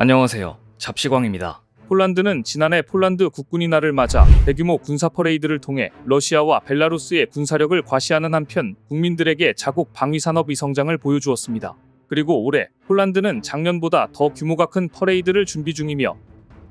안녕하세요. 잡시광입니다. 폴란드는 지난해 폴란드 국군이 날을 맞아 대규모 군사 퍼레이드를 통해 러시아와 벨라루스의 군사력을 과시하는 한편 국민들에게 자국 방위산업의 성장을 보여주었습니다. 그리고 올해 폴란드는 작년보다 더 규모가 큰 퍼레이드를 준비 중이며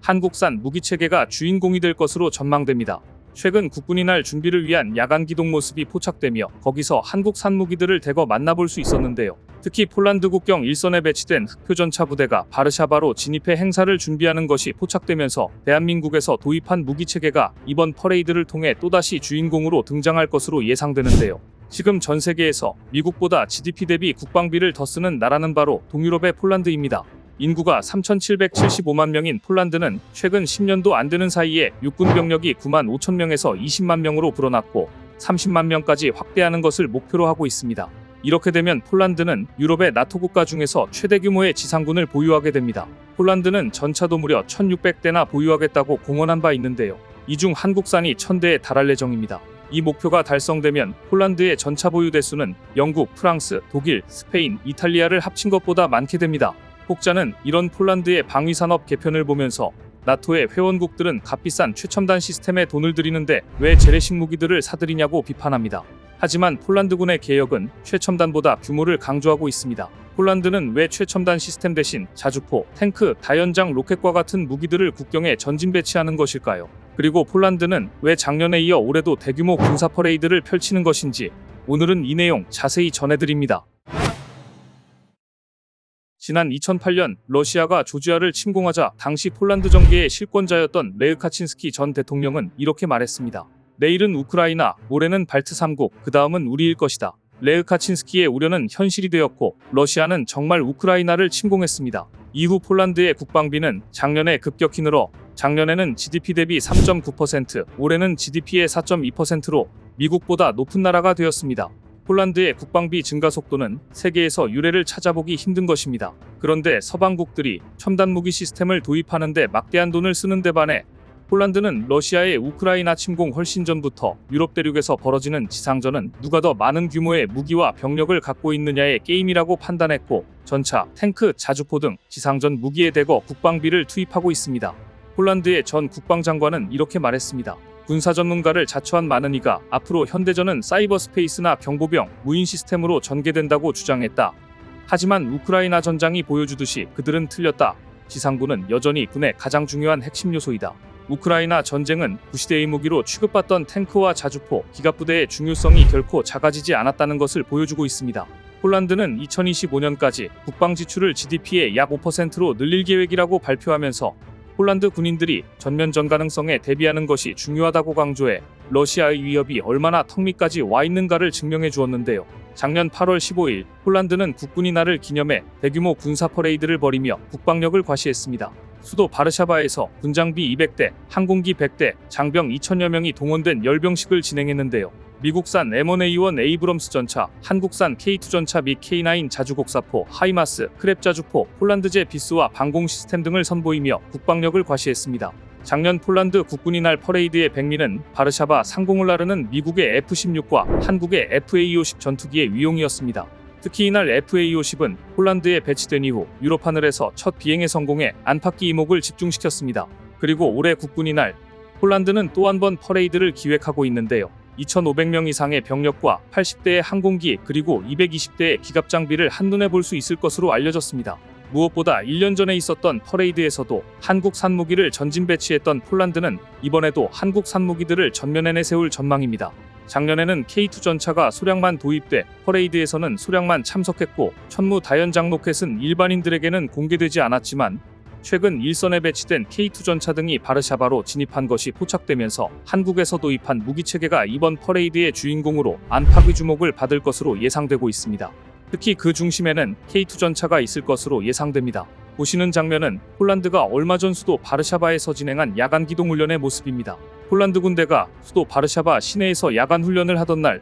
한국산 무기체계가 주인공이 될 것으로 전망됩니다. 최근 국군이 날 준비를 위한 야간 기동 모습이 포착되며 거기서 한국산 무기들을 대거 만나볼 수 있었는데요. 특히 폴란드 국경 일선에 배치된 흑표전차 부대가 바르샤바로 진입해 행사를 준비하는 것이 포착되면서 대한민국에서 도입한 무기체계가 이번 퍼레이드를 통해 또다시 주인공으로 등장할 것으로 예상되는데요. 지금 전 세계에서 미국보다 GDP 대비 국방비를 더 쓰는 나라는 바로 동유럽의 폴란드입니다. 인구가 3,775만 명인 폴란드는 최근 10년도 안 되는 사이에 육군 병력이 9만 5천 명에서 20만 명으로 불어났고 30만 명까지 확대하는 것을 목표로 하고 있습니다. 이렇게 되면 폴란드는 유럽의 나토 국가 중에서 최대 규모의 지상군을 보유하게 됩니다. 폴란드는 전차도 무려 1,600대나 보유하겠다고 공언한 바 있는데요. 이 중 한국산이 1,000대에 달할 예정입니다. 이 목표가 달성되면 폴란드의 전차 보유 대수는 영국, 프랑스, 독일, 스페인, 이탈리아를 합친 것보다 많게 됩니다. 혹자는 이런 폴란드의 방위산업 개편을 보면서 나토의 회원국들은 값비싼 최첨단 시스템에 돈을 들이는데 왜 재래식 무기들을 사들이냐고 비판합니다. 하지만 폴란드군의 개혁은 최첨단보다 규모를 강조하고 있습니다. 폴란드는 왜 최첨단 시스템 대신 자주포, 탱크, 다연장 로켓과 같은 무기들을 국경에 전진 배치하는 것일까요? 그리고 폴란드는 왜 작년에 이어 올해도 대규모 군사 퍼레이드를 펼치는 것인지 오늘은 이 내용 자세히 전해드립니다. 지난 2008년 러시아가 조지아를 침공하자 당시 폴란드 정계의 실권자였던 레흐 카친스키 전 대통령은 이렇게 말했습니다. 내일은 우크라이나, 모레는 발트 3국, 그 다음은 우리일 것이다. 레흐 카친스키의 우려는 현실이 되었고 러시아는 정말 우크라이나를 침공했습니다. 이후 폴란드의 국방비는 작년에 급격히 늘어 작년에는 GDP 대비 3.9%, 올해는 GDP의 4.2%로 미국보다 높은 나라가 되었습니다. 폴란드의 국방비 증가 속도는 세계에서 유례를 찾아보기 힘든 것입니다. 그런데 서방국들이 첨단 무기 시스템을 도입하는데 막대한 돈을 쓰는 데 반해 폴란드는 러시아의 우크라이나 침공 훨씬 전부터 유럽 대륙에서 벌어지는 지상전은 누가 더 많은 규모의 무기와 병력을 갖고 있느냐의 게임이라고 판단했고 전차, 탱크, 자주포 등 지상전 무기에 대거 국방비를 투입하고 있습니다. 폴란드의 전 국방장관은 이렇게 말했습니다. 군사 전문가를 자처한 많은 이가 앞으로 현대전은 사이버 스페이스나 경보병, 무인 시스템으로 전개된다고 주장했다. 하지만 우크라이나 전장이 보여주듯이 그들은 틀렸다. 지상군은 여전히 군의 가장 중요한 핵심 요소이다. 우크라이나 전쟁은 구시대의 무기로 취급받던 탱크와 자주포, 기갑부대의 중요성이 결코 작아지지 않았다는 것을 보여주고 있습니다. 폴란드는 2025년까지 국방 지출을 GDP의 약 5%로 늘릴 계획이라고 발표하면서 폴란드 군인들이 전면전 가능성에 대비하는 것이 중요하다고 강조해 러시아의 위협이 얼마나 턱 밑까지 와 있는가를 증명해 주었는데요. 작년 8월 15일 폴란드는 국군이 날을 기념해 대규모 군사 퍼레이드를 벌이며 국방력을 과시했습니다. 수도 바르샤바에서 군장비 200대, 항공기 100대, 장병 2,000여 명이 동원된 열병식을 진행했는데요. 미국산 M1A1 에이브럼스 전차, 한국산 K2 전차 및 K9 자주곡사포, 하이마스, 크랩 자주포, 폴란드제 비스와 방공 시스템 등을 선보이며 국방력을 과시했습니다. 작년 폴란드 국군이 날 퍼레이드의 백미는 바르샤바 상공을 나르는 미국의 F-16과 한국의 FA-50 전투기의 위용이었습니다. 특히 이날 FA-50은 폴란드에 배치된 이후 유럽 하늘에서 첫 비행에 성공해 안팎의 이목을 집중시켰습니다. 그리고 올해 국군이 날 폴란드는 또 한 번 퍼레이드를 기획하고 있는데요. 2,500명 이상의 병력과 80대의 항공기 그리고 220대의 기갑 장비를 한눈에 볼 수 있을 것으로 알려졌습니다. 무엇보다 1년 전에 있었던 퍼레이드에서도 한국산 무기를 전진 배치했던 폴란드는 이번에도 한국산 무기들을 전면에 내세울 전망입니다. 작년에는 K2 전차가 소량만 도입돼 퍼레이드에서는 소량만 참석했고 천무 다연장 로켓은 일반인들에게는 공개되지 않았지만 최근 일선에 배치된 K2 전차 등이 바르샤바로 진입한 것이 포착되면서 한국에서 도입한 무기체계가 이번 퍼레이드의 주인공으로 안팎의 주목을 받을 것으로 예상되고 있습니다. 특히 그 중심에는 K2 전차가 있을 것으로 예상됩니다. 보시는 장면은 폴란드가 얼마 전 수도 바르샤바에서 진행한 야간 기동 훈련의 모습입니다. 폴란드 군대가 수도 바르샤바 시내에서 야간 훈련을 하던 날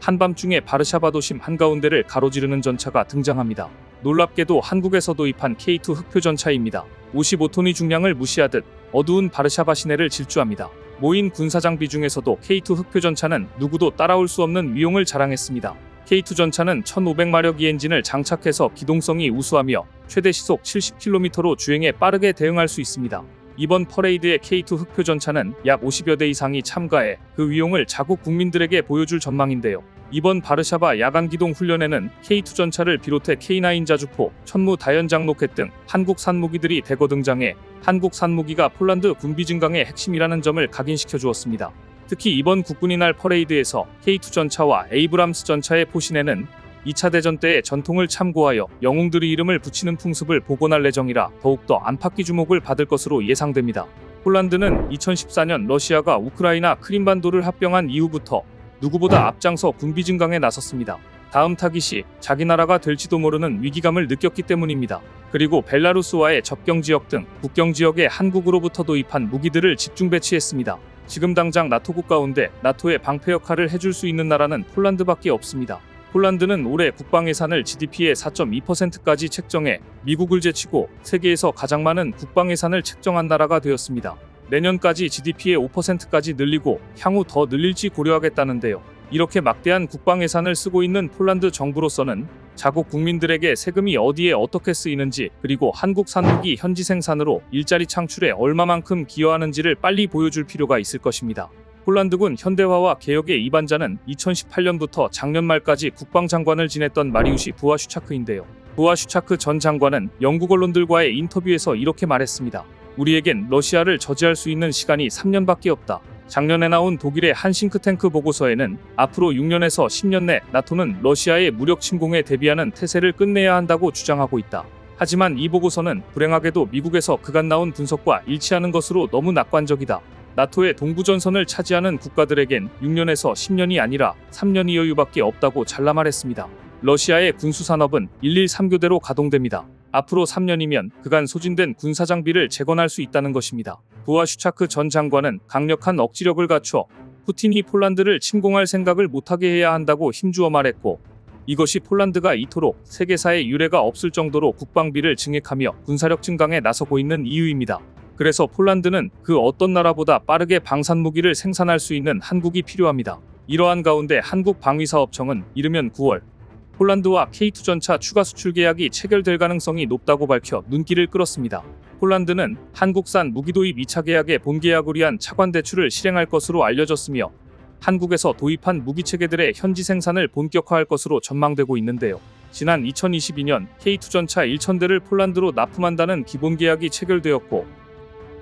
한밤중에 바르샤바 도심 한가운데를 가로지르는 전차가 등장합니다. 놀랍게도 한국에서 도입한 K2 흑표전차입니다. 55톤의 중량을 무시하듯 어두운 바르샤바 시내를 질주합니다. 모인 군사장비 중에서도 K2 흑표전차는 누구도 따라올 수 없는 위용을 자랑했습니다. K2 전차는 1500마력의 엔진을 장착해서 기동성이 우수하며 최대 시속 70km로 주행에 빠르게 대응할 수 있습니다. 이번 퍼레이드의 K2 흑표 전차는 약 50여 대 이상이 참가해 그 위용을 자국 국민들에게 보여줄 전망인데요. 이번 바르샤바 야간 기동 훈련에는 K2 전차를 비롯해 K9 자주포, 천무 다연장 로켓 등 한국산 무기들이 대거 등장해 한국산 무기가 폴란드 군비 증강의 핵심이라는 점을 각인시켜 주었습니다. 특히 이번 국군의 날 퍼레이드에서 K2 전차와 에이브람스 전차의 포신에는 2차 대전 때의 전통을 참고하여 영웅들의 이름을 붙이는 풍습을 복원할 예정이라 더욱더 안팎의 주목을 받을 것으로 예상됩니다. 폴란드는 2014년 러시아가 우크라이나 크림반도를 합병한 이후부터 누구보다 앞장서 군비 증강에 나섰습니다. 다음 타깃이 자기 나라가 될지도 모르는 위기감을 느꼈기 때문입니다. 그리고 벨라루스와의 접경 지역 등 국경 지역에 한국으로부터 도입한 무기들을 집중 배치했습니다. 지금 당장 나토국 가운데 나토의 방패 역할을 해줄 수 있는 나라는 폴란드밖에 없습니다. 폴란드는 올해 국방 예산을 GDP의 4.2%까지 책정해 미국을 제치고 세계에서 가장 많은 국방 예산을 책정한 나라가 되었습니다. 내년까지 GDP의 5%까지 늘리고 향후 더 늘릴지 고려하겠다는데요. 이렇게 막대한 국방 예산을 쓰고 있는 폴란드 정부로서는 자국 국민들에게 세금이 어디에 어떻게 쓰이는지 그리고 한국산 무기 현지 생산으로 일자리 창출에 얼마만큼 기여하는지를 빨리 보여줄 필요가 있을 것입니다. 폴란드군 현대화와 개혁의 이반자는 2018년부터 작년 말까지 국방장관을 지냈던 마리우시 부아슈차크인데요. 부아슈차크 전 장관은 영국 언론들과의 인터뷰에서 이렇게 말했습니다. 우리에겐 러시아를 저지할 수 있는 시간이 3년밖에 없다. 작년에 나온 독일의 한 싱크탱크 보고서에는 앞으로 6년에서 10년 내 나토는 러시아의 무력 침공에 대비하는 태세를 끝내야 한다고 주장하고 있다. 하지만 이 보고서는 불행하게도 미국에서 그간 나온 분석과 일치하는 것으로 너무 낙관적이다. 나토의 동부전선을 차지하는 국가들에겐 6년에서 10년이 아니라 3년의 여유밖에 없다고 잘라 말했습니다. 러시아의 군수산업은 113교대로 가동됩니다. 앞으로 3년이면 그간 소진된 군사장비를 재건할 수 있다는 것입니다. 부아슈차크 전 장관은 강력한 억지력을 갖춰 푸틴이 폴란드를 침공할 생각을 못하게 해야 한다고 힘주어 말했고, 이것이 폴란드가 이토록 세계사에 유례가 없을 정도로 국방비를 증액하며 군사력 증강에 나서고 있는 이유입니다. 그래서 폴란드는 그 어떤 나라보다 빠르게 방산무기를 생산할 수 있는 한국이 필요합니다. 이러한 가운데 한국방위사업청은 이르면 9월 폴란드와 K2 전차 추가 수출 계약이 체결될 가능성이 높다고 밝혀 눈길을 끌었습니다. 폴란드는 한국산 무기 도입 2차 계약의 본계약을 위한 차관 대출을 실행할 것으로 알려졌으며 한국에서 도입한 무기 체계들의 현지 생산을 본격화할 것으로 전망되고 있는데요. 지난 2022년 K2 전차 1,000대를 폴란드로 납품한다는 기본 계약이 체결되었고,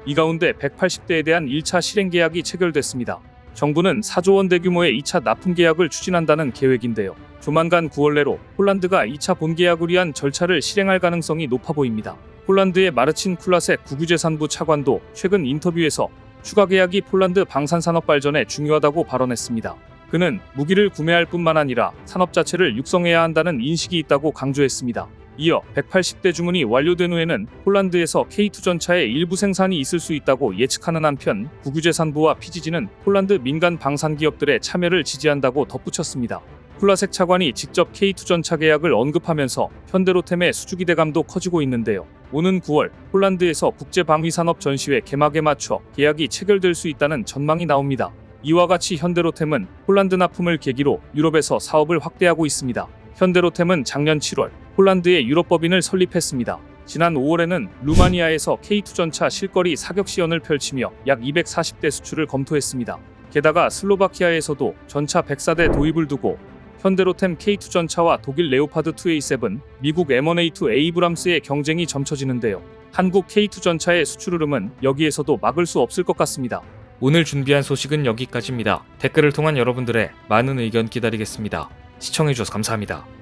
이 가운데 180대에 대한 1차 실행 계약이 체결됐습니다. 정부는 4조 원 대규모의 2차 납품 계약을 추진한다는 계획인데요. 조만간 9월 내로 폴란드가 2차 본계약을 위한 절차를 실행할 가능성이 높아 보입니다. 폴란드의 마르친 쿨라색 국유재산부 차관도 최근 인터뷰에서 추가 계약이 폴란드 방산산업 발전에 중요하다고 발언했습니다. 그는 무기를 구매할 뿐만 아니라 산업 자체를 육성해야 한다는 인식이 있다고 강조했습니다. 이어 180대 주문이 완료된 후에는 폴란드에서 K2 전차의 일부 생산이 있을 수 있다고 예측하는 한편, 국유재산부와 PGG는 폴란드 민간 방산기업들의 참여를 지지한다고 덧붙였습니다. 쿨라색 차관이 직접 K2 전차 계약을 언급하면서 현대로템의 수주기대감도 커지고 있는데요. 오는 9월 폴란드에서 국제방위산업 전시회 개막에 맞춰 계약이 체결될 수 있다는 전망이 나옵니다. 이와 같이 현대로템은 폴란드 납품을 계기로 유럽에서 사업을 확대하고 있습니다. 현대로템은 작년 7월 폴란드에 유럽법인을 설립했습니다. 지난 5월에는 루마니아에서 K2 전차 실거리 사격 시연을 펼치며 약 240대 수출을 검토했습니다. 게다가 슬로바키아에서도 전차 104대 도입을 두고 현대로템 K2 전차와 독일 레오파드 2A7, 미국 M1A2 에이브람스의 경쟁이 점쳐지는데요. 한국 K2 전차의 수출 흐름은 여기에서도 막을 수 없을 것 같습니다. 오늘 준비한 소식은 여기까지입니다. 댓글을 통한 여러분들의 많은 의견 기다리겠습니다. 시청해주셔서 감사합니다.